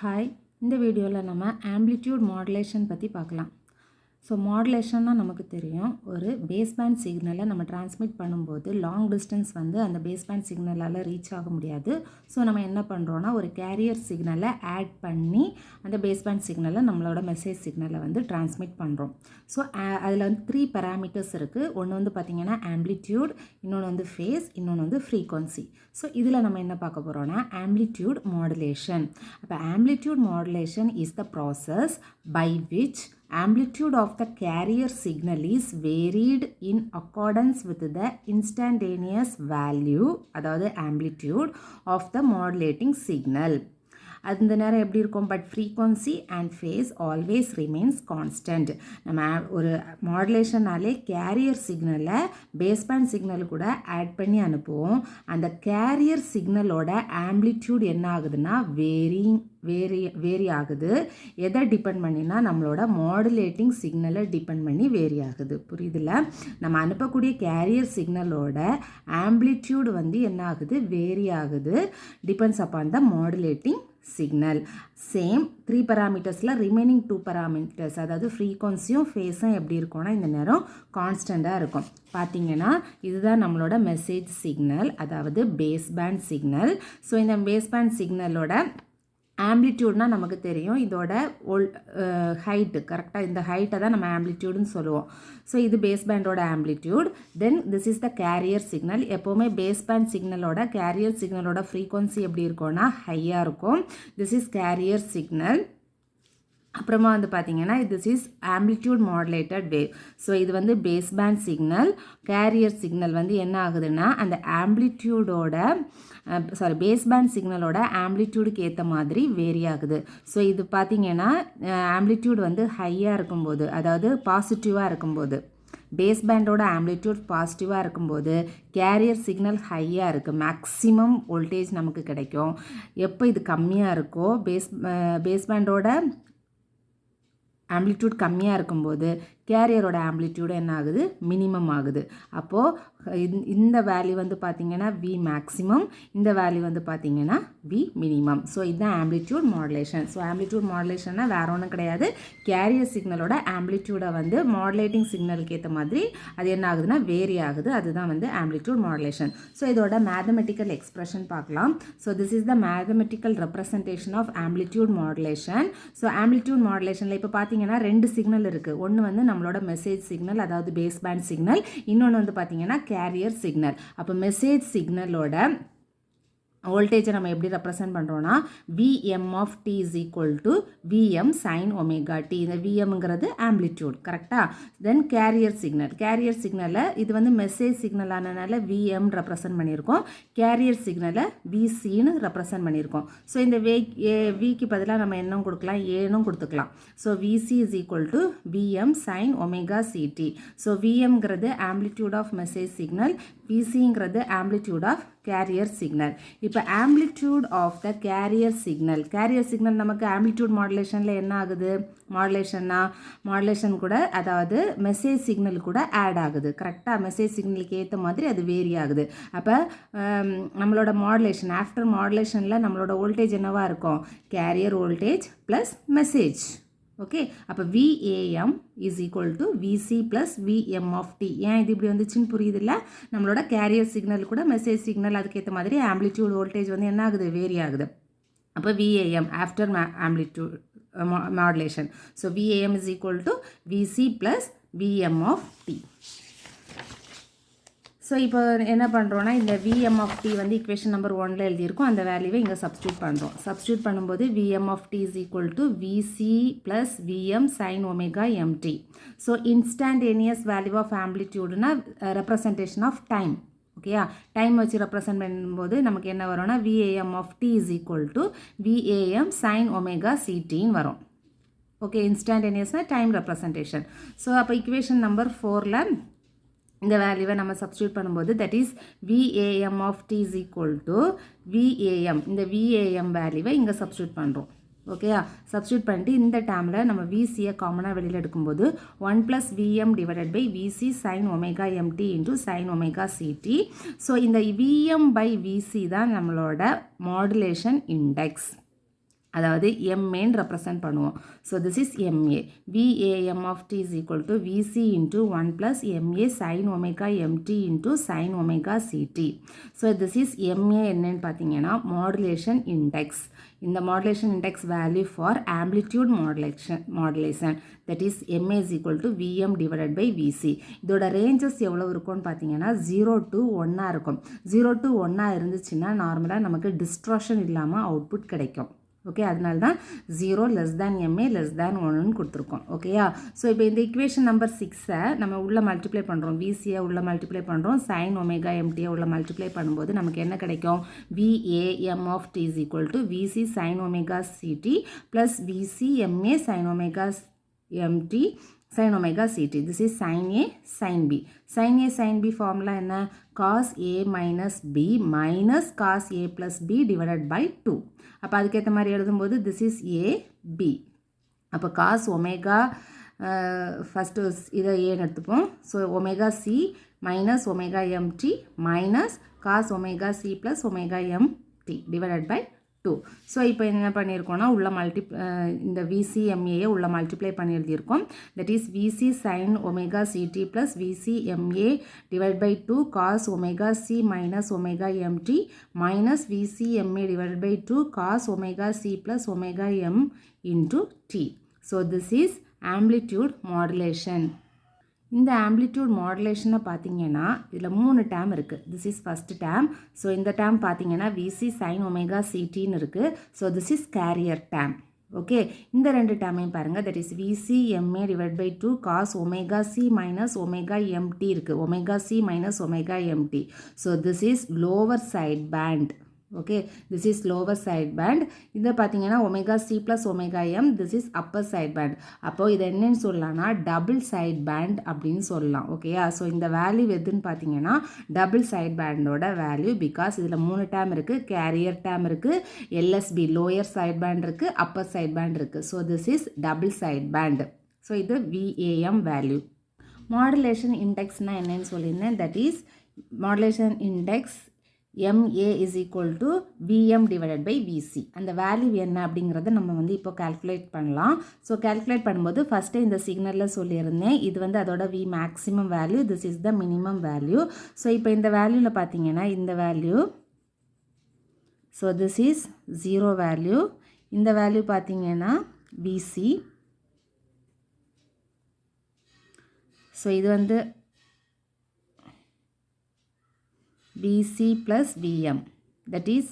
Hi, இந்த வீடியோவில் நம்ம ஆம்ப்ளிடியூட் மாடுலேஷன் பற்றி பார்க்கலாம். ஸோ மாடுலேஷன்னா நமக்கு தெரியும், ஒரு பேஸ்பேண்ட் சிக்னலை நம்ம டிரான்ஸ்மிட் பண்ணும்போது லாங் டிஸ்டன்ஸ் வந்து அந்த பேஸ்பேண்ட் சிக்னலால் ரீச் ஆக முடியாது. ஸோ நம்ம என்ன பண்ணுறோன்னா, ஒரு கேரியர் சிக்னலை ஆட் பண்ணி அந்த பேஸ்பேண்ட் சிக்னலை நம்மளோட மெசேஜ் சிக்னலை வந்து டிரான்ஸ்மிட் பண்ணுறோம். ஸோ அதில் வந்து 3 பேராமீட்டர்ஸ் இருக்குது. ஒன்று வந்து பார்த்திங்கன்னா ஆம்ப்ளிடியூட், இன்னொன்று வந்து ஃபேஸ், இன்னொன்று வந்து ஃப்ரீக்வன்சி. ஸோ இதில் நம்ம என்ன பார்க்க போகிறோன்னா ஆம்ப்ளிடியூட் மாடுலேஷன். அப்போ amplitude modulation is the process by which amplitude of the carrier signal is varied in accordance with the instantaneous value, அதாவது amplitude of the modulating signal. அந்த நேரம் எப்படி இருக்கும், but frequency and phase always remains constant. நம்ம ஒரு மாடுலேஷனாலே carrier சிக்னலை baseband signal கூட ஆட் பண்ணி அனுப்புவோம். அந்த கேரியர் சிக்னலோட ஆம்ப்ளிடியூட் என்ன ஆகுதுன்னா வேரி ஆகுது. எதை டிபெண்ட் பண்ணினா, நம்மளோட மாடுலேட்டிங் சிக்னலை டிபெண்ட் பண்ணி வேரி ஆகுது. புரியுதுல? நம்ம அனுப்பக்கூடிய கேரியர் சிக்னலோட ஆம்ப்ளிடியூட் வந்து என்ன ஆகுது, வேரி ஆகுது, depends upon the modulating signal. Same 3 பேராமீட்டர்ஸில் ரிமைனிங் 2 பேராமீட்டர்ஸ், அதாவது ஃப்ரீக்வன்சியும் ஃபேஸும் எப்படி இருக்கும்னா இந்த நேரம் கான்ஸ்டண்ட்டாக இருக்கும். பார்த்தீங்கன்னா இதுதான் நம்மளோட மெசேஜ் சிக்னல், அதாவது பேஸ்பேண்ட் சிக்னல். ஸோ இந்த பேஸ்பேண்ட் சிக்னலோட ஆம்ப்ளிடியூட்னா நமக்கு தெரியும், இதோட ஹைட்டு கரெக்டாக, இந்த ஹைட்டை தான் நம்ம ஆம்ப்ளிடியூடுன்னு சொல்லுவோம். ஸோ இது பேஸ்பேண்டோட amplitude. Then this is the carrier signal. எப்போவுமே பேஸ்பேண்ட் சிக்னலோட கேரியர் சிக்னலோட ஃப்ரீக்வன்சி எப்படி இருக்கும்னா ஹையாக இருக்கும். This is carrier signal. அப்புறமா வந்து பார்த்தீங்கன்னா this is amplitude modulated wave. So இது வந்து பேஸ்பேண்ட் சிக்னல். கேரியர் சிக்னல் வந்து என்ன ஆகுதுன்னா அந்த ஆம்ப்ளிடியூடோட பேஸ்பேண்ட் சிக்னலோட ஆம்ப்ளிடியூடுக்கு ஏற்ற மாதிரி வேரி ஆகுது. ஸோ இது பார்த்தீங்கன்னா ஆம்ப்ளிடியூட் வந்து ஹையாக இருக்கும்போது, அதாவது பாசிட்டிவாக இருக்கும்போது, பேஸ்பேண்டோட ஆம்ப்ளிடியூட் பாசிட்டிவாக இருக்கும்போது கேரியர் சிக்னல் ஹையாக இருக்குது, மேக்ஸிமம் வோல்டேஜ் நமக்கு கிடைக்கும். எப்போ இது கம்மியாக இருக்கோ, பேஸ்பேண்டோட ஆம்ப்ளிடியூட் கம்மியாக இருக்கும்போது கேரியரோட ஆம்ப்ளிடியூடு என்ன ஆகுது, மினிமம் ஆகுது. அப்போது இந்த வேல்யூ வந்து பார்த்திங்கன்னா வி மேக்ஸிமம், இந்த வேல்யூ வந்து பார்த்திங்கன்னா வி மினிமம். ஸோ இதுதான் ஆம்ப்ளிடியூட் மாடுலேஷன். ஸோ ஆம்ப்ளிடியூட் மாடுலேஷன்னா வேறு ஒன்றும் கிடையாது, கேரியர் சிக்னலோட ஆம்ப்ளிடியூடை வந்து மாடுலேட்டிங் சிக்னலுக்கு ஏற்ற மாதிரி அது என்ன ஆகுதுன்னா வேரி ஆகுது. அதுதான் வந்து ஆம்ப்ளிடியூட் மாடுலேஷன். ஸோ இதோட மேத்தமெட்டிக்கல் எக்ஸ்பிரஷன் பார்க்கலாம். So this is the mathematical representation of amplitude modulation. So amplitude மாடுலேஷனில் இப்போ பார்த்தீங்கன்னா 2 சிக்னல் இருக்குது. ஒன்று வந்து நம்மளோட மெசேஜ் சிக்னல், அதாவது பேஸ்பேண்ட் சிக்னல். இன்னொன்று வந்து பார்த்தீங்கன்னா கேரியர் சிக்னல். அப்போ மெசேஜ் சிக்னலோட வோல்டேஜை நம்ம எப்படி ரெப்ரசன்ட் பண்ணுறோன்னா Vm of t is equal to Vm sin omega t. இந்த Vmங்கிறது ஆம்ப்ளிடியூட், கரெக்டாக. தென் கேரியர் சிக்னலை இது வந்து மெசேஜ் சிக்னல் ஆனதுனால Vm ரெப்ரசன்ட் பண்ணியிருக்கோம், கேரியர் சிக்னலை Vcன்னு ரெப்ரசன்ட் பண்ணியிருக்கோம். ஸோ இந்த விக்கு பதிலாக நம்ம என்னும் கொடுக்கலாம், ஏனும் கொடுத்துக்கலாம். So Vc is equal to Vm sin omega ct. So Vmங்கிறது ஆம்ப்ளிடியூட் ஆஃப் மெசேஜ் சிக்னல், Vcங்கிறது ஆம்ப்ளிடியூட் ஆஃப் கேரியர் சிக்னல். இப்போ amplitude of the carrier signal நமக்கு ஆம்ப்ளிடியூட் மாடுலேஷனில் என்ன ஆகுது, மாடுலேஷன் கூட, அதாவது மெசேஜ் சிக்னல் கூட ஆட் ஆகுது, கரெக்டாக. மெசேஜ் சிக்னலுக்கு ஏற்ற மாதிரி அது வேரி ஆகுது. அப்போ நம்மளோட மாடுலேஷன், ஆஃப்டர் மாடுலேஷனில் நம்மளோட வோல்டேஜ் என்னவாக இருக்கும், carrier voltage plus message. Okay, அப்போ VAM is equal to VC plus VM of t. ஏன் இது இப்படி வந்துச்சுன்னு புரியுதில்ல? நம்மளோட கேரியர் சிக்னல் கூட மெசேஜ் சிக்னல் அதுக்கேற்ற மாதிரி ஆம்ப்ளிடியூட் வோல்டேஜ் வந்து என்ன ஆகுது, வேரி ஆகுது. அப்போ VAM after amplitude modulation. So VAM is equal to VC plus VM of t. So இப்போ என்ன பண்ணுறோன்னா, இந்த Vm of t வந்து இக்குவேஷன் நம்பர் 1ல் எழுதியிருக்கோம், அந்த வேல்யூவை இங்கே சப்ஸ்டியூட் பண்ணுறோம். சப்ஸ்டியூட் பண்ணும்போது Vm of t is equal to Vc plus Vm sin omega mt. So instantaneous value of ஆம்ப்ளிடியூடுனா ரெப்ரசன்டேஷன் ஆஃப் டைம். ஓகேயா, டைம் வச்சு ரெப்ரசன்ட் பண்ணும்போது நமக்கு என்ன வரும்னா Vam of t is equal to Vam sin omega ctன்னு வரும். ஓகே, இன்ஸ்டன்டேனியஸ்னால் டைம் ரெப்ரசன்டேஷன். ஸோ அப்போ இக்குவேஷன் நம்பர் 4ல் இந்த வேல்யூவை நம்ம சப்ஸ்டியூட் பண்ணும்போது that is Vam of t is equal to Vam. இந்த Vam வேல்யூவை இங்கே சப்ஸ்டியூட் பண்ணுறோம். ஓகேயா, சப்ஸ்டியூட் பண்ணிட்டு இந்த டேர்மில் நம்ம VCயை காமனாக வெளியில் எடுக்கும்போது 1 + Vm divided by VC sin omega mt into sin omega ct. So இந்த Vm by VC தான் நம்மளோட மாடுலேஷன் இண்டெக்ஸ். அதாவது எம்ஏன்னு ரெப்ரசன்ட் பண்ணுவோம். So this is MA. VAM of t is equal to VC into 1 plus MA sin omega MT into sin omega CT. So this is MA என்னன்னு பார்த்தீங்கன்னா modulation index. இந்த modulation index value for amplitude modulation that is MA is equal to VM divided by VC. இதோட ranges எவ்வளோ இருக்கும்னு பார்த்தீங்கன்னா 0 to 1 இருக்கும். 0 to 1 இருந்துச்சுன்னா நார்மலாக நமக்கு டிஸ்ட்ராக்ஷன் இல்லாமல் அவுட்புட் கிடைக்கும். ஓகே, அதனால தான் 0 less than MA less than 1ன்னு கொடுத்துருக்கோம். ஓகேயா? ஸோ இப்போ இந்த இக்குவேஷன் நம்பர் 6ஐ நம்ம உள்ள மல்டிப்ளை பண்ணுறோம். VCயை உள்ள மல்டிப்ளை பண்ணுறோம். sin omega MTயை உள்ள மல்டிப்ளை பண்ணும்போது நமக்கு என்ன கிடைக்கும்? VAM of t is equal to VC sin omega CT plus VC MA sin omega MT sin omega CT. This is sin A sin B. Sin A sin B formula என்ன? cos A minus B minus cos A plus B divided by 2. அப்போ அதுக்கேற்ற மாதிரி எழுதும்போது this is A B. அப்போ cos omega first இதை ஏன்னு எடுத்துப்போம். So omega C minus omega MT minus cos omega C plus omega MT divided by 2. So இப்போ என்ன பண்ணியிருக்கோம்னா உள்ள இந்த VCMAயை உள்ள மல்டிப்ளை பண்ணி எழுதியிருக்கோம். That is VC sin omega CT plus VCMA divided by 2 cos omega C minus omega MT minus VCMA divided by 2 cos omega C plus omega M into T. So this is amplitude modulation. இந்த amplitude மாடுலேஷனை பார்த்தீங்கன்னா இதில் 3 term இருக்குது. This is first term. So இந்த term பார்த்தீங்கன்னா VC sin omega CTன்னு இருக்குது. So this is carrier term. Okay, இந்த 2 டேர்மையும் பாருங்கள். That is VCMA divided by 2 cos omega C minus omega MT இருக்குது. omega C minus omega MT. So this is lower side band. Okay, this is lower side band. இதை பார்த்தீங்கன்னா omega C plus omega M, this is upper side band. அப்போது இதை என்னன்னு சொல்லலாம்னா double side pant அப்படின்னு சொல்லலாம். ஓகேயா? ஸோ இந்த வேல்யூ எதுன்னு பார்த்தீங்கன்னா டபுள் சைட் பேண்டோட வேல்யூ. பிகாஸ் இதில் 3 டேர்ம் இருக்குது. கேரியர் டேர்ம் இருக்குது, LSB லோயர் சைட் பேண்ட் இருக்குது, அப்பர் சைட் பேண்ட் இருக்குது. So this is double side band. So இது VAM வேல்யூ. மாடுலேஷன் இண்டெக்ஸ்னால் என்னன்னு சொல்லியிருந்தேன். That is modulation index MA is equal to VM divided by VC. அந்த value என்ன அப்படிங்கிறத நம்ம வந்து இப்போ கால்குலேட் பண்ணலாம். ஸோ கால்குலேட் பண்ணும்போது ஃபஸ்ட்டு இந்த சிக்னலில் சொல்லியிருந்தேன். இது வந்து அதோட V maximum value, this is the minimum value. So இப்போ இந்த வேல்யூவில் பார்த்தீங்கன்னா இந்த value, so this is 0 value. இந்த வேல்யூ பார்த்தீங்கன்னா VC. ஸோ இது வந்து VC plus VM, that is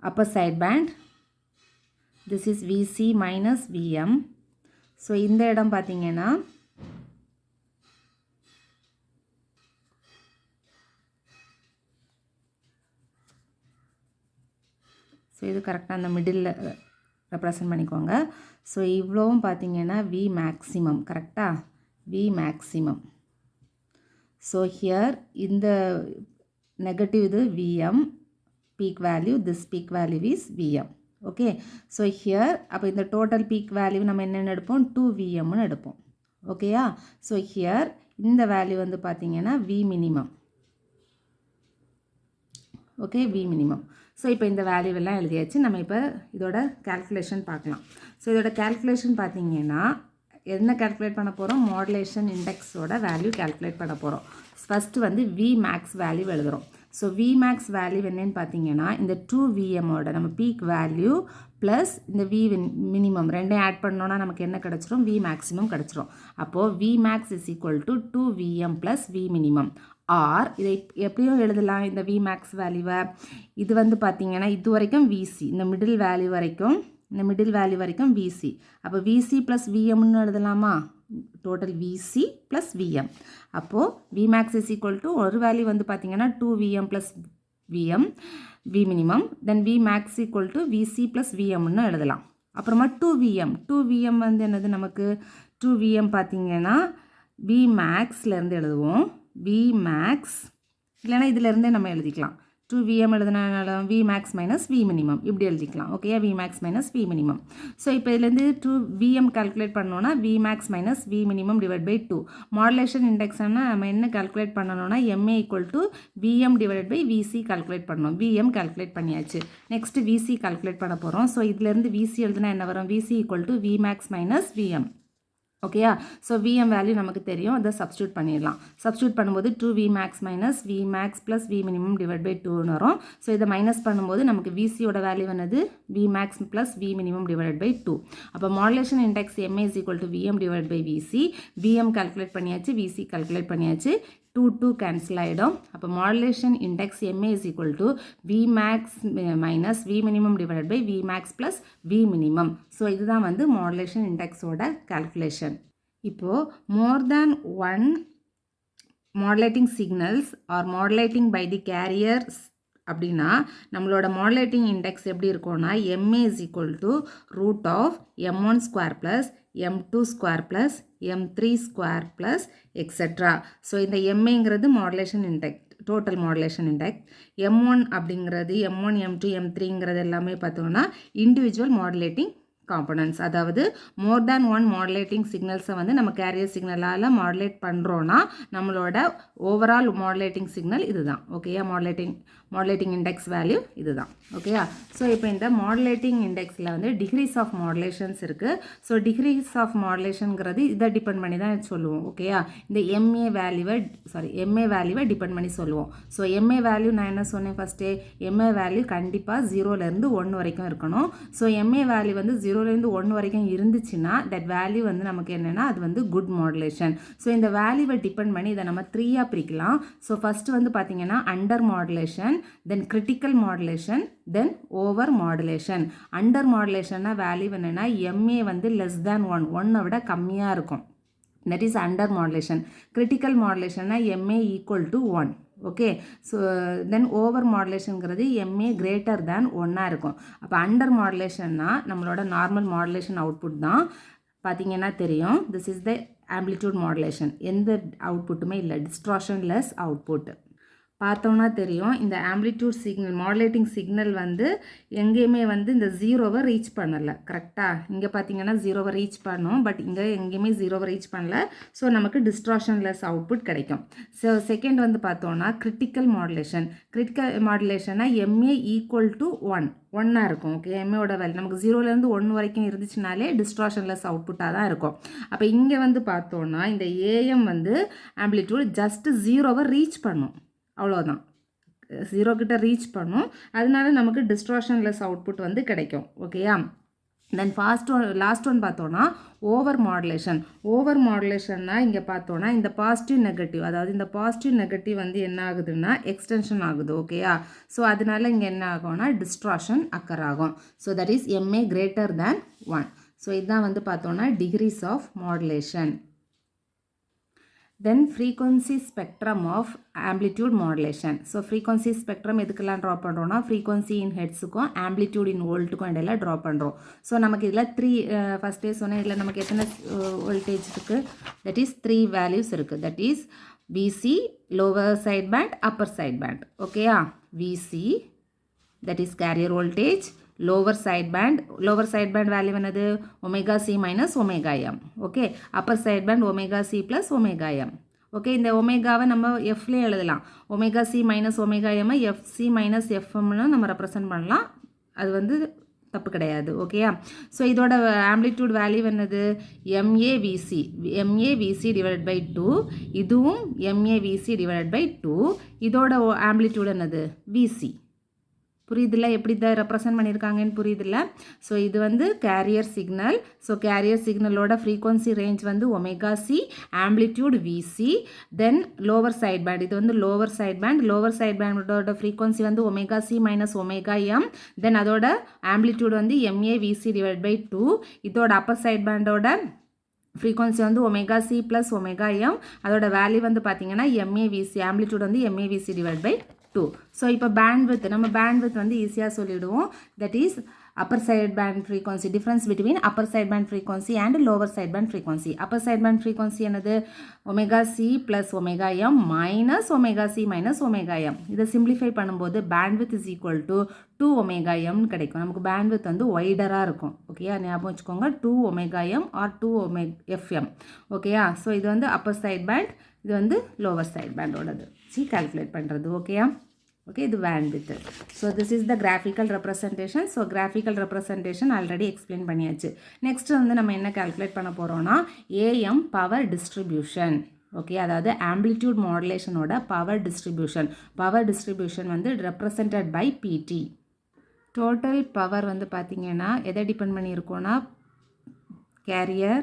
upper side band. This is VC minus VM. So இந்த இடம் பார்த்தீங்கன்னா ஸோ இது கரெக்டாக அந்த மிடில் ரெப்ரசன்ட் பண்ணிக்கோங்க. ஸோ இவ்வளோவும் பார்த்தீங்கன்னா V மேக்ஸிமம். கரெக்டாக V மேக்ஸிமம். ஸோ ஹியர் இந்த negative இது VM peak value, this peak value is VM. okay, so here அப்போ இந்த total peak value நம்ம என்னென்னு எடுப்போம்? 2VMன்னு எடுப்போம். ஓகேயா? ஸோ here இந்த வேல்யூ வந்து பார்த்தீங்கன்னா V minimum. Okay, V minimum. So இப்போ இந்த வேல்யூவெல்லாம் எழுதியாச்சு. நம்ம இப்போ இதோட கால்குலேஷன் பார்க்கலாம். ஸோ இதோட கால்குலேஷன் பார்த்தீங்கன்னா என்ன கால்குலேட் பண்ண போகிறோம்? மாடுலேஷன் இண்டெக்ஸோட வேல்யூ கால்குலேட் பண்ண போகிறோம். ஃபஸ்ட்டு வந்து Vmax வேல்யூ எழுதுகிறோம். ஸோ Vmax வேல்யூ என்னன்னு பார்த்தீங்கன்னா இந்த 2VMோட நம்ம பீக் வேல்யூ ப்ளஸ் இந்த V மினிமம் ரெண்டையும் ஆட் பண்ணோன்னா நமக்கு என்ன கிடச்சிரும்? V மேக்ஸிமம் கிடச்சிரும். அப்போது Vmax is equal to 2VM plus V minimum. Or இதை எப்படியும் எழுதலாம் இந்த Vmax வேல்யூவை. இது வந்து பார்த்தீங்கன்னா இது வரைக்கும் VC, இந்த மிடில் வேல்யூ வரைக்கும், இந்த மிடில் வேல்யூ வரைக்கும் VC. அப்போ VC ப்ளஸ் VMன்னு எழுதலாமா? Total VC plus VM. அப்போது Vmax is equal to ஒரு வேல்யூ வந்து பார்த்தீங்கன்னா 2VM plus VM V minimum, then Vmax equal to VC plus VMன்னு எழுதலாம். அப்புறமா 2VM வந்து என்னது நமக்கு? 2VM பார்த்தீங்கன்னா Vmaxலேருந்து எழுதுவோம். Vmax இல்லைனா இதிலேருந்தே நம்ம எழுதிக்கலாம். 2Vm எழுதுனாலும் Vmax minus Vminimum இப்படி எழுதிக்கலாம் okay Vmax minus Vminimum so இப்போ இதுலேருந்து 2Vm கால்குலேட் பண்ணோன்னா Vmax minus Vminimum divided by 2 modulation இண்டெக்ஸ்னா நம்ம என்ன கால்குலேட் பண்ணணும்னா MA equal to Vm divided by VC calculate பண்ணணும் Vm கால்குலேட் பண்ணியாச்சு நெக்ஸ்ட் VC கால்குலேட் பண்ண போகிறோம் ஸோ இதுலேருந்து VC எழுதுனா என்ன வரும் VC equal to Vmax minus Vm ஓகேயா ஸோ Vm வேல்யூ நமக்கு தெரியும் அதை சப்ஸ்டியூட் பண்ணிடலாம் சப்ஸ்டியூட் பண்ணும்போது 2Vmax minus Vmax plus Vminimum divided by 2 வரும் ஸோ இதை மைனஸ் பண்ணும்போது நமக்கு VCயோட வேல்யூ என்னது Vmax plus Vminimum divided by 2 அப்போ modulation index MA is equal to Vm divided by VC Vm calculate பண்ணியாச்சு VC கால்குலேட் பண்ணியாச்சு 2 கேன்சல் ஆகிடும் அப்போ modulation index MA is equal to Vmax minus Vminimum divided by Vmax plus Vminimum so இதுதான் வந்து modulation இண்டெக்ஸோட calculation இப்போது more than one modulating signals are modulating by the carriers அப்படின்னா நம்மளோட மாடுலேட்டிங் இண்டெக்ஸ் எப்படி இருக்கும்னா MA is equal to root of M1 square plus M2 square plus M3 square plus etc. So இந்த MAங்கிறது modulation index total modulation index M1 அப்படிங்கிறது M1 M2 M3ங்கிறது எல்லாமே பார்த்தோம்னா individual modulating components அதாவது மோர் தேன் ஒன் மாடுலேட்டிங் சிக்னல்ஸை வந்து நம்ம carrier சிக்னலால் modulate பண்ணுறோன்னா நம்மளோட ஓவரால் மாடுலேட்டிங் சிக்னல் இதுதான் ஓகேயா மாடுலேட்டிங் இண்டெக்ஸ் வேல்யூ இதுதான் ஓகேயா ஸோ இப்போ இந்த மாடுலேட்டிங் இண்டெக்ஸில் வந்து டிகிரிஸ் ஆஃப் மாடுலேஷன்ஸ் இருக்குது ஸோ டிகிரிஸ் ஆஃப் மாடுலேஷனுங்கிறது இதை டிபெண்ட் பண்ணி தான் சொல்லுவோம் ஓகேயா இந்த MA வேல்யூவை டிபெண்ட் பண்ணி சொல்லுவோம் ஸோ MA வேல்யூ நான் என்ன சொன்னேன் ஃபஸ்ட்டே MA வேல்யூ கண்டிப்பாக 0லேருந்து 1 வரைக்கும் இருக்கணும் ஸோ MA வேல்யூ வந்து 0லேருந்து 1 வரைக்கும் இருந்துச்சுன்னா தட் வேல்யூ வந்து நமக்கு என்னென்னா அது வந்து குட் மாடுலேஷன் ஸோ இந்த வேல்யூவை டிபெண்ட் பண்ணி இதை நம்ம 3ஆக பிரிக்கலாம் ஸோ ஃபஸ்ட்டு வந்து பார்த்திங்கன்னா under modulation then critical modulation then over modulation under modulationனா வேல்யூ என்னன்னா MA வந்து less than 1 விட கம்மியாக இருக்கும் that is under modulation critical modulationனா MA equal to 1 okay so then over மாடுலேஷனுங்கிறது MA greater than 1 இருக்கும் அப்போ அண்டர் மாடுலேஷன்னா நம்மளோட நார்மல் மாடுலேஷன் அவுட்புட் தான் பார்த்தீங்கன்னா தெரியும் this is the amplitude modulation எந்த அவுட்புட்டுமே இல்லை டிஸ்ட்ராக்ஷன்லெஸ் அவுட்புட் பார்த்தோம்னா தெரியும் இந்த ஆம்ப்ளிடியூட் சிக்னல் மாடுலேட்டிங் சிக்னல் வந்து எங்கேயுமே வந்து இந்த 0வை ரீச் பண்ணலை கரெக்டாக இங்கே பார்த்தீங்கன்னா 0வை ரீச் பண்ணோம் பட் இங்கே எங்கேயுமே 0வை ரீச் பண்ணல ஸோ நமக்கு டிஸ்ட்ராக்ஷன்லெஸ் அவுட்புட் கிடைக்கும் ஸோ செகண்ட் வந்து பார்த்தோன்னா கிரிட்டிக்கல் மாடுலேஷன்னா MA ஈக்குவல் டு 1 இருக்கும் ஓகே MAவோட வேல்யூ நமக்கு 0லேருந்து 1 வரைக்கும் இருந்துச்சுனாலே டிஸ்ட்ராக்ஷன்லெஸ் அவுட்புட்டாக தான் இருக்கும் அப்போ இங்கே வந்து பார்த்தோன்னா இந்த AM வந்து ஆம்ப்ளிடியூட் ஜஸ்ட் 0வை ரீச் பண்ணும் அவ்வளோதான் 0 கிட்ட ரீச் பண்ணும் அதனால நமக்கு டிஸ்ட்ராக்ஷன்லெஸ் அவுட்புட் வந்து கிடைக்கும் ஓகேயா தென் லாஸ்ட் ஒன் பார்த்தோன்னா ஓவர் மாடுலேஷன்னா இங்கே பார்த்தோன்னா இந்த பாசிட்டிவ் நெகட்டிவ் அதாவது இந்த பாசிட்டிவ் நெகட்டிவ் வந்து என்ன ஆகுதுன்னா எக்ஸ்டென்ஷன் ஆகுது ஓகேயா ஸோ அதனால இங்கே என்ன ஆகும்னா டிஸ்ட்ராக்ஷன் அக்கர் ஆகும் so that is MA greater than 1 so இதுதான் வந்து பார்த்தோன்னா degrees of modulation then frequency spectrum of amplitude modulation so frequency spectrum எதுக்கெல்லாம் ட்ரா பண்ணுறோன்னா frequency in hertzக்கும் amplitude in voltக்கும் இடையில ட்ரா பண்ணுறோம் ஸோ நமக்கு இதில் 3 ஃபஸ்ட்டே சொன்னேன் இதில் நமக்கு எத்தனை வோல்டேஜ் இருக்குது தட் இஸ் 3 வேல்யூஸ் இருக்குது that is VC lower side band upper side band ஓகேயா VC that is carrier voltage lower side band value என்னது omega C minus omega m okay upper side band omega C plus omega m okay இந்த ஒமேகாவை நம்ம Fலே எழுதலாம் omega C minus omega m FC minus FM னு நம்ம represent பண்ணலாம் அது வந்து தப்பு கிடையாது ஓகேயா ஸோ இதோட ஆம்ப்ளிடியூட் வேல்யூ என்னது MAVC டிவைடட் பை 2 இதுவும் MAVC டிவைடட் பை 2 இதோட ஆம்ப்ளிடியூட் என்னது VC புரியுதில்ல எப்படி இதை ரெப்ரசன்ட் பண்ணியிருக்காங்கன்னு புரியுதில்ல ஸோ இது வந்து கேரியர் சிக்னல் ஸோ கேரியர் சிக்னலோட ஃப்ரீக்வன்சி ரேஞ்ச் வந்து omega C amplitude VC then lower side band இது வந்து லோவர் சைட் பேண்டோட ஃப்ரீக்வன்சி வந்து omega C minus omega M then அதோட ஆம்ப்ளிடியூட் வந்து MA VC டிவைட் பை 2 இதோட அப்பர் சைட் பேண்டோட ஃப்ரீக்வன்சி வந்து omega C plus omega M அதோட வேல்யூ வந்து பார்த்தீங்கன்னா MA VC ஆம்ப்ளிடியூட் வந்து MA VC divide by 2 so இப்போ பேண்ட்வித் நம்ம பேண்ட்வித் வந்து ஈஸியாக சொல்லிவிடுவோம் that is upper sideband frequency, difference between upper sideband frequency and lower sideband frequency. Upper sideband frequency என்னது omega c plus omega m minus omega c minus omega m. இதை simplify பண்ணும்போது bandwidth is equal to 2 omega m கிடைக்கும். நமக்கு bandwidth வந்து wider-ஆ இருக்கும். ஓகேயா, ஞாபகம் வச்சுக்கோங்க, 2 omega m or 2 omega fm. ஓகேயா, ஸோ இது வந்து upper sideband, இது வந்து lower sideband ஓடது. calculate பண்ணுறது. ஓகேயா, okay, இது bandwidth. So this is the graphical representation. So graphical representation already explain பண்ணியாச்சு. next வந்து நம்ம என்ன calculate பண்ண போறோம்னா AM power distribution. okay, அதாவது amplitude modulation ஓட power distribution வந்து represented by PT. total power வந்து பார்த்தீங்கன்னா எதை டிபெண்ட் பண்ணி இருக்கோம்னா carrier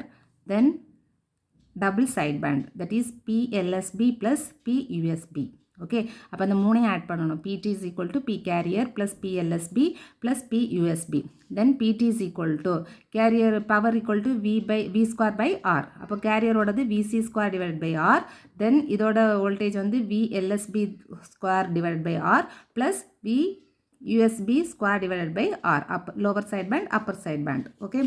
then double sideband, that is PLSB plus PUSB. okay, அப்போ அந்த மூணையும் ஆட் பண்ணணும். PT is equal to P carrier plus PLSB plus PUSB. then PT is equal to carrier power equal to V square by R. அப்போ carrier ஓடது VC square divided by R. then இதோட voltage வந்து VLSB square divided by R plus VUSB square divided by R. lower sideband, upper sideband. okay.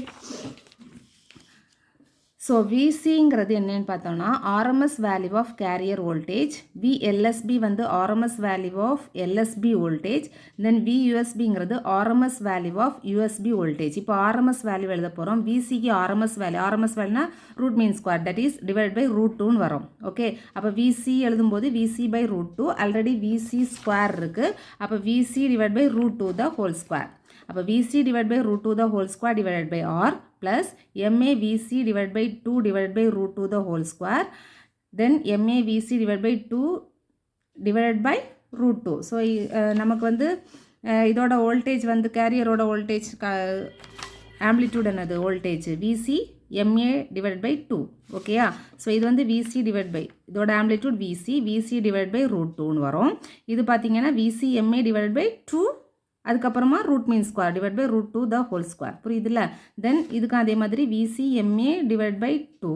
So VCங்கிறது என்னன்னு பார்த்தோம்னா RMS value of carrier voltage, VLSB வந்து RMS value of LSB voltage, then VUSBங்கிறது RMS value of USB voltage. இப்போ RMS value எழுத போகிறோம். VCக்கு RMS வேல்யூனா root mean square, that is divided by root 2ன்னு வரும். Okay, அப்போ VC எழுதும்போது VC by root 2, already VC square இருக்குது. அப்போ VC divided by root 2 the whole square. அப்போ VC divided by root 2 the whole square divided by R plus MAVC divided by 2 divided by root 2 the whole square, then MAVC divided by 2 divided by root 2. So நமக்கு வந்து இதோட voltage வந்து கேரியரோட voltage amplitude என்னது voltage VC MA divided by 2. ஓகேயா, so இது வந்து VC divided by இதோட amplitude VC divided by root 2ன்னு வரும். இது பார்த்தீங்கன்னா VC MA divided by 2, அதுக்கப்புறமா root mean square divide by root 2 the whole square. புரியுதுல்ல? தென் இதுக்கு அதே மாதிரி VCMA divide by 2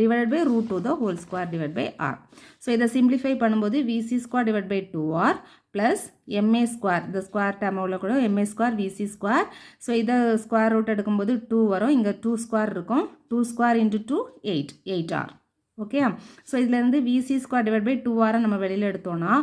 divided by root 2 the whole square divided by R. So இதை simplify பண்ணும்போது VC square divided by 2R plus MA square, the square term உள்ள கூட MA square VC square. So இதை square root எடுக்கும்போது 2 வரும், இங்கே 2 square இருக்கும், 2 square into 2 8R. Okay, so இதில் இருந்து VC square divide by 2R நம்ம வெளியில் எடுத்தோன்னா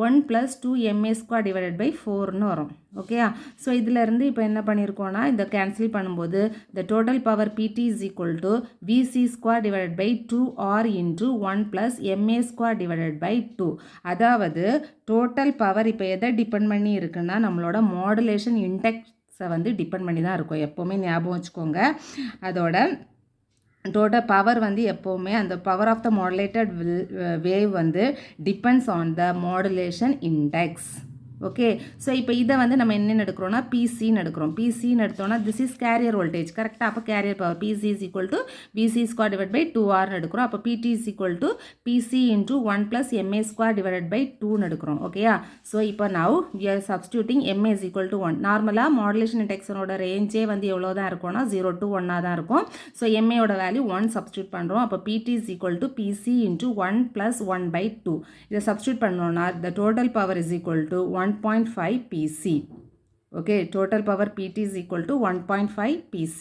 1 + 2 MA ஸ்கொயர் டிவைட் பை 4ன்னு வரும். ஓகே, ஸோ இதில் இருந்து இப்போ என்ன பண்ணியிருக்கோன்னா இந்த கேன்சல் பண்ணும்போது the total power PT is equal to VC square divide by 2R into 1 + MA square divide by 2. அதாவது டோட்டல் பவர் இப்போ எதை டிபெண்ட் பண்ணி இருக்குன்னா நம்மளோட மாடுலேஷன் இன்டெக்ஸை வந்து டிபெண்ட் பண்ணி தான் இருக்கும். எப்போவுமே ஞாபகம் வச்சுக்கோங்க. அதோட டோட்டல் பவர் வந்து எப்போவுமே அந்த power of the modulated wave வந்து depends on the modulation index. Okay, so இப்போ இதை வந்து நம்ம என்னென்னு எடுக்கிறோம்னா பிசின்னு எடுக்கிறோம். பிசின்னு எடுத்தோம்னா திஸ் இஸ் கேரியர் வோல்டேஜ் கரெக்டாக. அப்போ carrier power PC is equal to VC square divide by 2Rன்னு எடுக்கிறோம். அப்போ PT is equal to PC into 1 + MA square divide by 2ன்னு எடுக்கிறோம். ஓகேயா, ஸோ இப்போ now we are substituting MA is equal to 1. நார்மலாக மாடுலேஷன் இண்டெக்ஸனோட ரேஞ்சே வந்து எவ்வளோ தான் இருக்கும்னா 0 to 1 தான் இருக்கும். ஸோ MAயோட வேல்யூ 1 சப்ஸ்டியூட் பண்ணுறோம். அப்போ PT is equal to PC into 1 + 1/2. இதை சப்ஸ்டியூட் பண்ணோன்னா the total power is equal to 1.5 PC. Okay, total power PT is equal to 1.5 PC.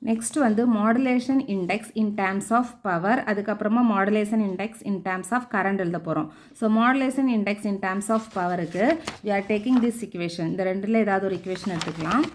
Next வந்து modulation index in terms of power, அதுக்கப்புறமா modulation index in terms of current எழுத போகிறோம். So modulation index in terms of powerக்கு we are taking this equation. இந்த ரெண்டில் ஏதாவது ஒரு equation எடுத்துக்கலாம்.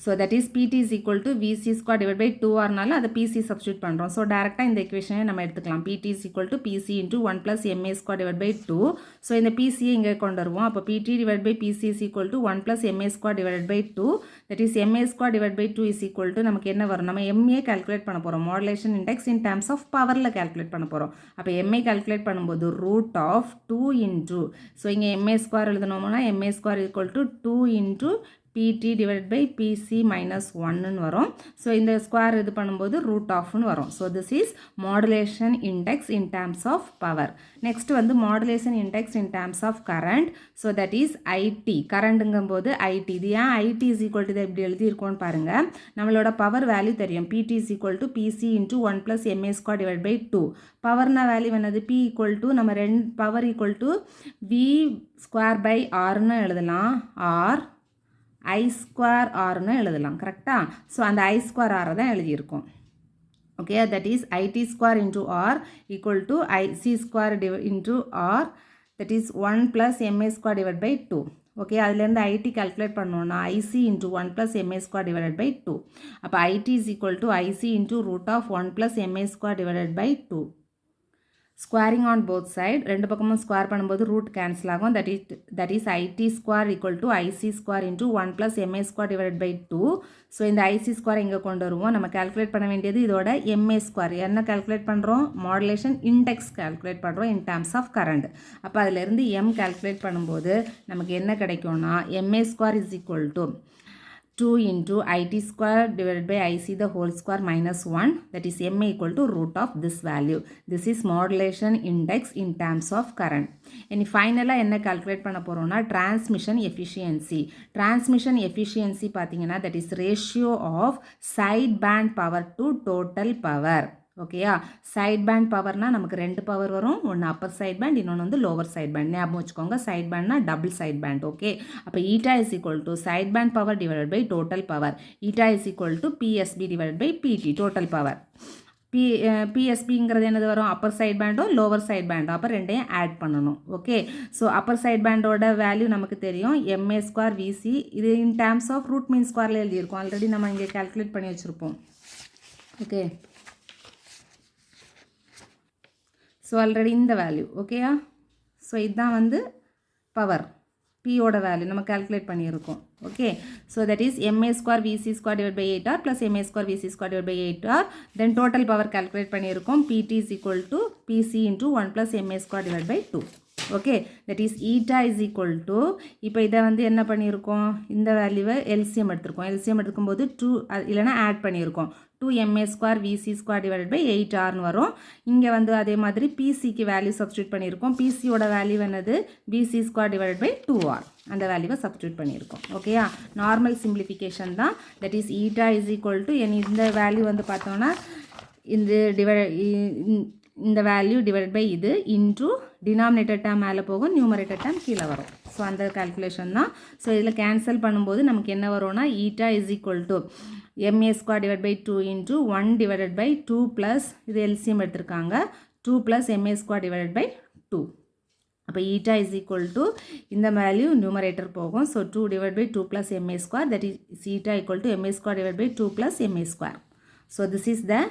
So that is PT is equal to VC square divided by 2Rனால அதை PC substitute பண்ணுறோம். So டேரெக்டாக இந்த equation நம்ம எடுத்துக்கலாம். PT is equal to PC into 1 + MA square divided by 2. So இந்த PCயை இங்கே கொண்டு வருவோம். அப்போ PT divided by PC is equal to 1 + MA square divided by 2. That is MA square divided by 2 is equal to நமக்கு என்ன வரும்? நம்ம MA calculate பண்ண போகிறோம். Modulation index in terms of powerல calculate பண்ண போகிறோம். அப்போ MA calculate பண்ணும்போது root of 2 into, ஸோ இங்கே MA square எழுதணும்னா MA square equal to 2 into PT divided by PC minus 1ன்னு வரும். ஸோ இந்த ஸ்கொயர் இது பண்ணும்போது root ofன்னு வரும். So this is modulation index in terms of power. next வந்து modulation index in terms of current. So that is IT. கரண்ட்டுங்கும்போது IT. இது ஏன் IT is equal to இதை எப்படி எழுதியிருக்கோன்னு பாருங்கள். நம்மளோட பவர் வேல்யூ தெரியும். PT is equal to PC into 1 + MA square divided by 2. பவர்னா value என்னது? P equal to நம்ம power equal to V square by Rன்னு எழுதலாம். R I square Rன்னு எழுதலாம் கரெக்டா ஸோ அந்த I square R தான் எழுதியிருக்கோம் okay that is IT square into R equal to IC square into R that is 1 plus MA square divided by 2 okay அதிலிருந்து IT calculate பண்ணோம்னா IC into 1 plus MA square divided by 2 அப்போ IT is equal to IC into root of 1 plus MA square divided by 2 squaring on both side ரெண்டு பக்கமும் square பண்ணும்போது root cancel ஆகும் that is IT square equal to IC square into 1 plus MA square divided by 2 so இந்த IC square இங்கே கொண்டு வருவோம் நம்ம calculate பண்ண வேண்டியது இதோட MA square என்ன calculate பண்ணுறோம் modulation index calculate பண்ணுறோம் in terms of current அப்போ அதிலிருந்து M calculate பண்ணும்போது நமக்கு என்ன கிடைக்கும்னா MA square is equal to 2 into IT square divided by IC the whole square minus 1 that is MA equal to root of this value. This is modulation index in terms of current. And finally என்ன calculate பண்ண போறோம்னா transmission efficiency. Transmission efficiency பாத்தீங்கன்னா that is ratio of sideband power to total power. ஓகேயா side pant பவர்னா நமக்கு ரெண்டு power வரும் ஒன்று Appar side pant இன்னொன்று வந்து லோவர் சைட் பேண்ட் ஞாபகம் வச்சுக்கோங்க சைட் பேண்ட்னா டபுள் சைட் பேண்ட் ஓகே அப்போ eta is equal to side band power divided by total power eta is equal to PSB divided by PT total power பிஎஸ்பிங்கிறது என்னது வரும் upper side பேண்டோ lower side பேண்டோ அப்போ ரெண்டையும் ஆட் பண்ணணும் ஓகே ஸோ அப்பர் சைட் பேண்டோட வேல்யூ நமக்கு தெரியும் எம்ஏ ஸ்கொயர் விசி இது in terms of root mean ஸ்கொயரில் எழுதியிருக்கோம் ஆல்ரெடி நம்ம இங்கே கால்குலேட் பண்ணி வச்சுருப்போம் ஓகே ஸோ ஆல்ரெடி இந்த வேல்யூ ஓகேயா ஸோ இதுதான் வந்து பவர் பியோட வேல்யூ நம்ம கால்குலேட் பண்ணியிருக்கோம் okay so that is MA square VC square divide by 8R plus MA square VC square divide by 8R then total power calculate பண்ணியிருக்கோம் PT is equal to PC into 1 plus MA square divide by 2 okay that is eta is equal to இப்போ இதை வந்து என்ன பண்ணியிருக்கோம் இந்த வேல்யூவை LCM எடுத்திருக்கோம் LCM எடுக்கும்போது 2 இல்லைனா ஆட் பண்ணியிருக்கோம் 2MA square VC square divided by 8Rன்னு வரும் இங்கே வந்து அதே மாதிரி PCக்கு வேல்யூ சப்ஸ்டியூட் பண்ணியிருக்கோம் PCயோட வேல்யூ என்னது VC square divided by 2R அந்த வேல்யூவை சப்ஸ்டியூட் பண்ணியிருக்கோம் ஓகேயா நார்மல் சிம்பிளிஃபிகேஷன் தான் that is eta is equal to இந்த வேல்யூ வந்து பார்த்தோம்னா இந்த வேல்யூ டிவைட் பை இது இன்டூ டினாமினேட்டர் டேர்ம் மேலே போகும் நியூமரேட்டர் டேர்ம் கீழே வரும் ஸோ அந்த கால்குலேஷன் தான் ஸோ இதில் கேன்சல் பண்ணும்போது நமக்கு என்ன வரும்னா eta is equal to MA square divided by 2 into 1 divided by 2 plus இது LCM எடுத்திருக்காங்க 2 plus MA square divided by 2 அப்போ ஈட்டா is equal to இந்த வேல்யூ நியூமரேட்டர் போகும் so 2 divided by 2 plus MA square that is eta equal to MA square divided by 2 plus MA square so this is the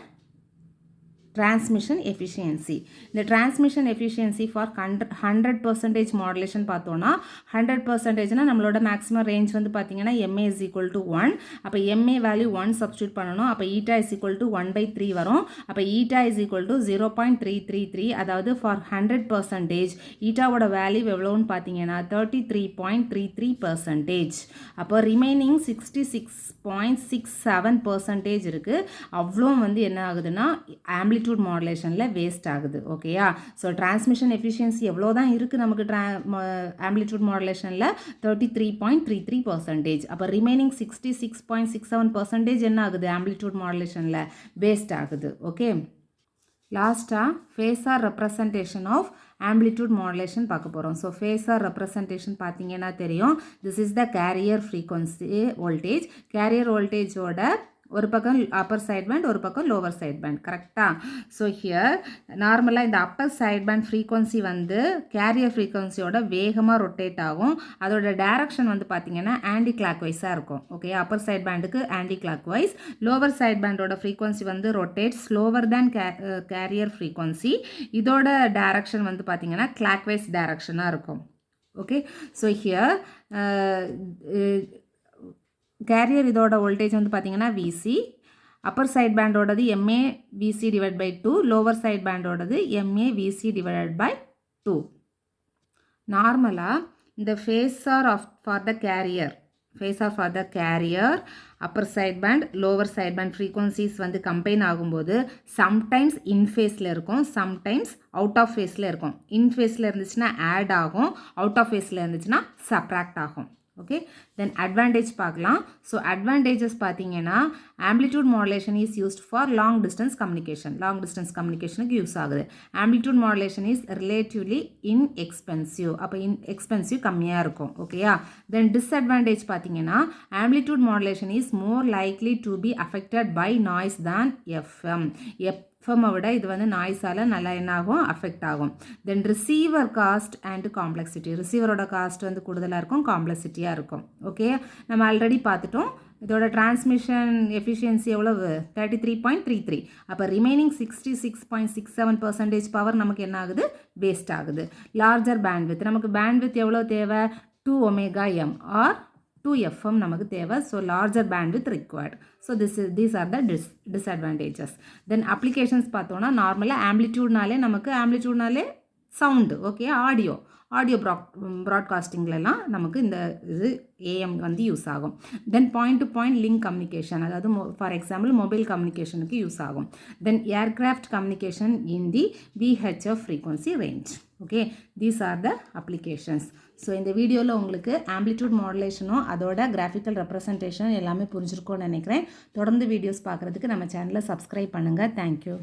transmission efficiency the transmission efficiency for 100% modulation பார்த்தோம்னா 100% னா நம்மளோட maximum range வந்து பார்த்தீங்கன்னா MA is equal to 1 அப்போ MA value 1 substitute பண்ணணும் அப்போ eta is equal to 1/3 வரும் அப்போ ஈட்டா is equal to 0.333 அதாவது for 100% ஈட்டாவோட வேல்யூ எவ்வளோன்னு பார்த்தீங்கன்னா 33.33% அப்போ ரிமைனிங் 66.67% இருக்குது அவ்வளோ வந்து என்ன ஆகுதுன்னா ஆம்பிளிட்யூட் மாடுலேஷனில் வேஸ்ட் ஆகுது ஓகேயா ஸோ டிரான்ஸ்மிஷன் எஃபிஷியன்சி எவ்வளோ தான் இருக்குது நமக்கு ஆம்பிளிட்யூட் மாடுலேஷனில் 33.33% அப்போ ரிமைனிங் 66.67% என்ன ஆகுது ஆம்பிளிட்யூட் மாடுலேஷனில் வேஸ்ட் ஆகுது ஓகே லாஸ்ட்டாக phasor representation of amplitude modulation பார்க்க போகிறோம் ஸோ ஃபேஸார் ரெப்ரசன்டேஷன் பார்த்தீங்கன்னா தெரியும் this is the carrier frequency voltage carrier வோல்டேஜோட ஒரு பக்கம் அப்பர் சைட் பேண்ட் ஒரு பக்கம் லோவர் சைட் பேண்ட் கரெக்டாக ஸோ ஹியர் நார்மலாக இந்த அப்பர் சைட் பேண்ட் ஃப்ரீக்வன்சி வந்து கேரியர் ஃப்ரீக்வன்சியோட வேகமாக ரொட்டேட் ஆகும் அதோட டைரக்ஷன் வந்து பார்த்திங்கன்னா ஆன்டி கிளாக் வைஸாக இருக்கும் ஓகே அப்பர் சைட் பேண்டுக்கு anti clock wise lower side பேண்டோட ஃப்ரீக்வன்சி வந்து rotate slower than carrier frequency இதோட டைரக்ஷன் வந்து பார்த்திங்கன்னா கிளாக் வைஸ் டைரக்ஷனாக இருக்கும் ஓகே ஸோ ஹியர் கேரியர் இதோட வோல்டேஜ் வந்து பார்த்தீங்கன்னா விசி அப்பர் சைட் பேண்டோடது MA VC divide by 2 lower side பேண்டோடது எம்ஏ விசி டிவைட் பை 2 நார்மலாக இந்த phasor for the carrier upper side band lower side band frequencies வந்து கம்பைன் ஆகும்போது சம்டைம்ஸ் இன் ஃபேஸில் இருக்கும் சம்டைம்ஸ் அவுட் ஆஃப் ஃபேஸில் இருக்கும் இன் ஃபேஸில் இருந்துச்சுன்னா ஆட் ஆகும் அவுட் ஆஃப் ஃபேஸில் இருந்துச்சுன்னா சப்ராக்ட் ஆகும் ஓகே தென் அட்வான்டேஜ் பார்க்கலாம். ஸோ அட்வான்டேஜஸ் பார்த்தீங்கன்னா amplitude modulation is used for long distance கம்யூனிகேஷனுக்கு யூஸ் ஆகுது. Amplitude modulation is relatively inexpensive. அப்போ எக்ஸ்பென்சிவ் கம்மியாக இருக்கும். ஓகேயா. தென் டிஸ்அட்வான்டேஜ் பார்த்தீங்கன்னா amplitude modulation is more likely to be affected by noise than FM. எஃப்எம்மை விட இது வந்து நாய்ஸால் நல்லா என்னாகும், அஃபெக்ட் ஆகும். Then receiver cost and complexity. ரிசீவரோட காஸ்ட் வந்து கூடுதலாக இருக்கும், காம்ப்ளெக்சிட்டியாக இருக்கும். ஓகே, நம்ம ஆல்ரெடி பார்த்துட்டோம். இதோட டிரான்ஸ்மிஷன் எஃபிஷியன்சி எவ்வளவு, 33.33. அப்போ ரிமைனிங் 66.67% பவர் நமக்கு என்ன ஆகுது, வேஸ்ட் ஆகுது. லார்ஜர் பேண்ட்வித், நமக்கு பேண்ட்வித் எவ்வளோ தேவை, 2 ωm ஆர் 2 FM நமக்கு தேவை. So larger bandwidth required. So these are the disadvantages. Then applications பார்த்தோன்னா நார்மலாக ஆம்ப்ளிடியூட்னாலே சவுண்டு. ஓகே, ஆடியோ ப்ராட்காஸ்டிங்லலாம் நமக்கு இந்த இது ஏஎம் வந்து யூஸ் ஆகும். Then point to point link communication, அதாவது ஃபார் எக்ஸாம்பிள் மொபைல் கம்யூனிகேஷனுக்கு யூஸ் ஆகும். Then aircraft communication in the VHF frequency range. Okay, these are the applications. So இந்த வீடியோவில் உங்களுக்கு ஆம்ப்ளிடியூட் மாடுலேஷனும் அதோட கிராஃபிக்கல் ரெப்ரசன்டேஷன் எல்லாமே புரிஞ்சிருக்கும்னு நினைக்கிறேன். தொடர்ந்து வீடியோஸ் பார்க்குறதுக்கு நம்ம சேனலை சப்ஸ்கிரைப் பண்ணுங்கள். தேங்க்யூ.